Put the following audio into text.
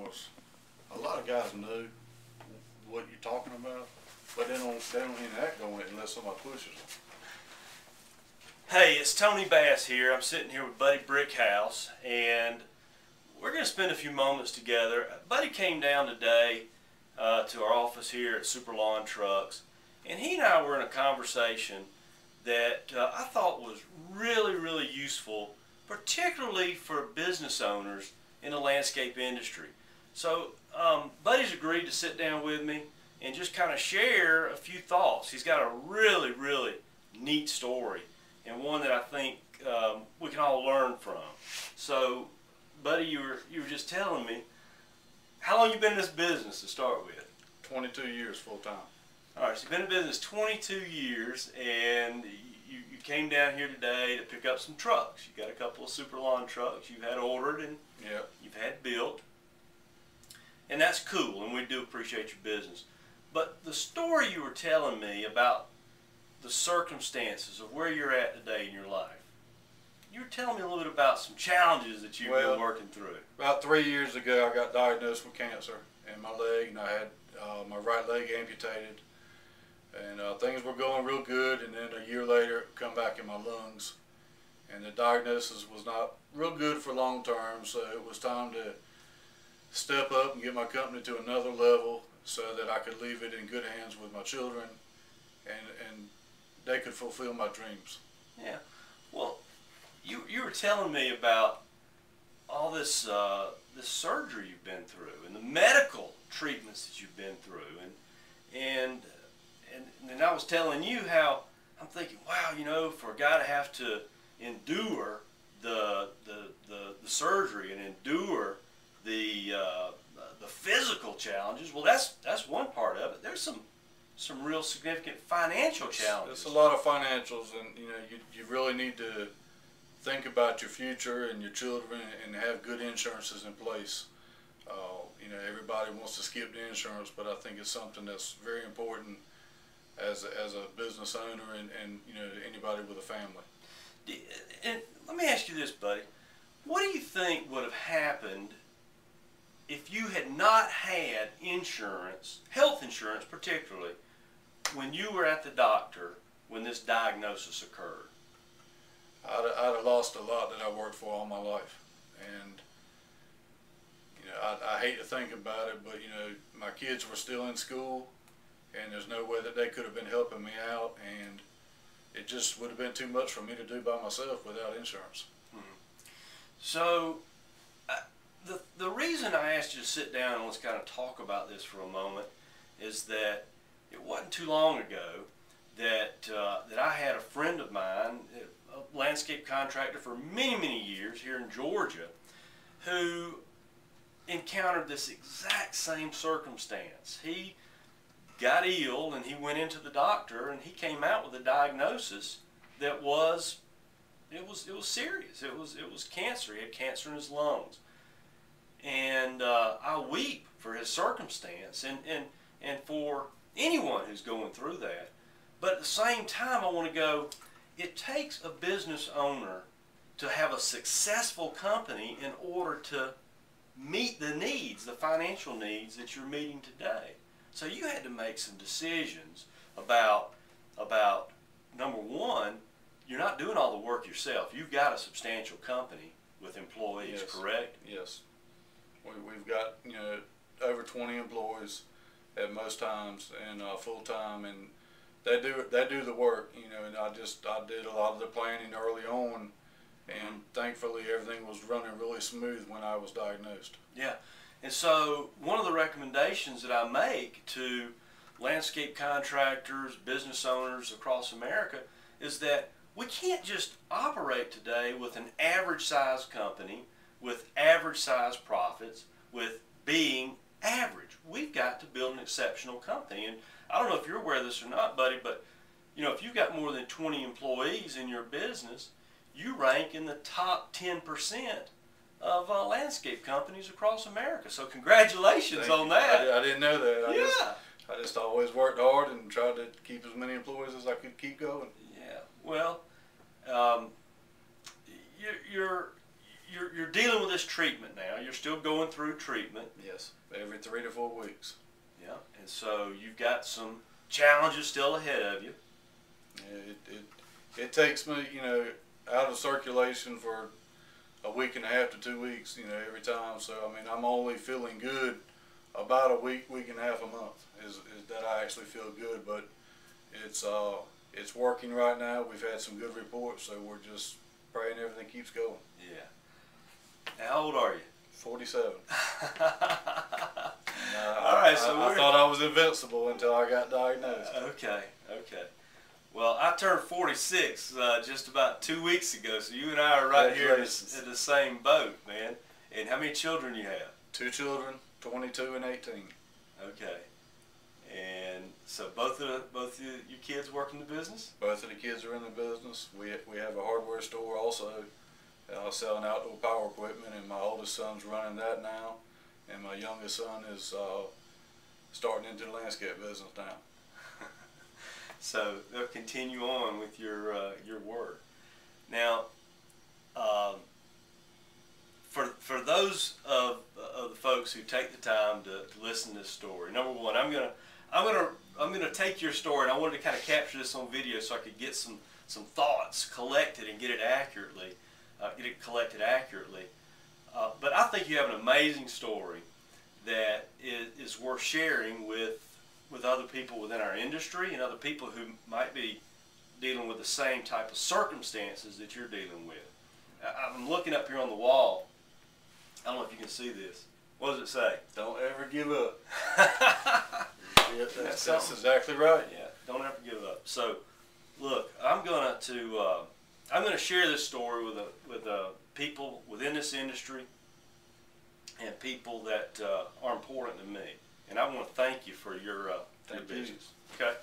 because a lot of guys know what you're talking about, but they don't even act on it unless somebody pushes them. Hey, it's Tony Bass here. I'm sitting here with Buddy Brickhouse, and we're going to spend a few moments together. Buddy came down today to our office here at Super Lawn Trucks, and he and I were in a conversation that I thought was really useful, particularly for business owners in the landscape industry. So Buddy's agreed to sit down with me and just kind of share a few thoughts. He's got a really neat story, and one that I think we can all learn from. So Buddy, you were just telling me, how long you been in this business to start with? 22 years full time. All right, so you've been in business 22 years, and you came down here today to pick up some trucks. You got a couple of Super Lawn trucks you've had ordered and you've had built, and that's cool, and we do appreciate your business. But the story you were telling me about the circumstances of where you're at today in your life, you were telling me a little bit about some challenges that you've been working through. About 3 years ago, I got diagnosed with cancer in my leg, and I had my right leg amputated. And things were going real good, and then a year later, it come back in my lungs. And the diagnosis was not real good for long term, so it was time to step up and get my company to another level so that I could leave it in good hands with my children, and they could fulfill my dreams. Yeah. Well, you were telling me about all this this surgery you've been through and the medical treatments that you've been through, and I was telling you how I'm thinking, wow, you know, for a guy to have to endure the surgery and endure the physical challenges, well, that's one part of it. There's some real significant financial challenges. It's a lot of financials, and you know, you really need to think about your future and your children and have good insurances in place. You know, everybody wants to skip the insurance, but I think it's something that's very important as a business owner and you know, anybody with a family. And let me ask you this, buddy. What do you think would have happened if you had not had insurance, health insurance particularly, when you were at the doctor when this diagnosis occurred? I'd have lost a lot that I worked for all my life, and you know, I hate to think about it, but you know, my kids were still in school, and there's no way that they could have been helping me out, and it just would have been too much for me to do by myself without insurance. So the reason I asked you to sit down and let's kind of talk about this for a moment is that it wasn't too long ago that I had a friend of mine, a landscape contractor for many years here in Georgia, who encountered this exact same circumstance. He got ill, and he went into the doctor, and he came out with a diagnosis that was serious. It was cancer. He had cancer in his lungs, and I weep for his circumstance and for anyone who's going through that. But at the same time, I want to go, it takes a business owner to have a successful company in order to meet the needs, the financial needs that you're meeting today. So you had to make some decisions about number one, you're not doing all the work yourself. You've got a substantial company with employees, Yes. correct? Yes. We've got, you know, over 20 employees at most times, and full time, and they do the work, you know. And I did a lot of the planning early on, and thankfully everything was running really smooth when I was diagnosed. Yeah. And so one of the recommendations that I make to landscape contractors, business owners across America is that we can't just operate today with an average size company, with average size profits, with being average. We've got to build an exceptional company. And I don't know if you're aware of this or not, buddy, but you know, if you've got more than 20 employees in your business, you rank in the top 10% of landscape companies across America. So congratulations on that. I didn't know that. Yeah. I just always worked hard and tried to keep as many employees as I could keep going. Yeah. Well, you're dealing with this treatment now. You're still going through treatment. Yes, every 3 to 4 weeks. Yeah, and so you've got some challenges still ahead of you. Yeah, it takes me, you know, out of circulation for a week and a half to 2 weeks, you know, every time. So I mean, I'm only feeling good about a week and a half a month is that I actually feel good. But it's working right now. We've had some good reports, so we're just praying everything keeps going. Yeah. How old are you? 47. All right, so I thought I was invincible until I got diagnosed. Okay. Well, I turned 46 just about 2 weeks ago, so you and I are right here in the same boat, man. And how many children you have? 2 children, 22 and 18. Okay. And so both of your kids work in the business? Both of the kids are in the business. We have a hardware store also, selling outdoor power equipment, and my oldest son's running that now, and my youngest son is starting into the landscape business now. So they'll continue on with your work. Now, for those of the folks who take the time to listen to this story, number one, I'm gonna take your story, and I wanted to kind of capture this on video so I could get some thoughts collected and get it collected accurately. But I think you have an amazing story that is worth sharing with other people within our industry and other people who might be dealing with the same type of circumstances that you're dealing with. I'm looking up here on the wall. I don't know if you can see this. What does it say? Don't ever give up. Yep, that's exactly right. Yeah, don't ever give up. So, look, I'm gonna share this story with people within this industry and people that are important to me. And I want to thank you for your business. Okay.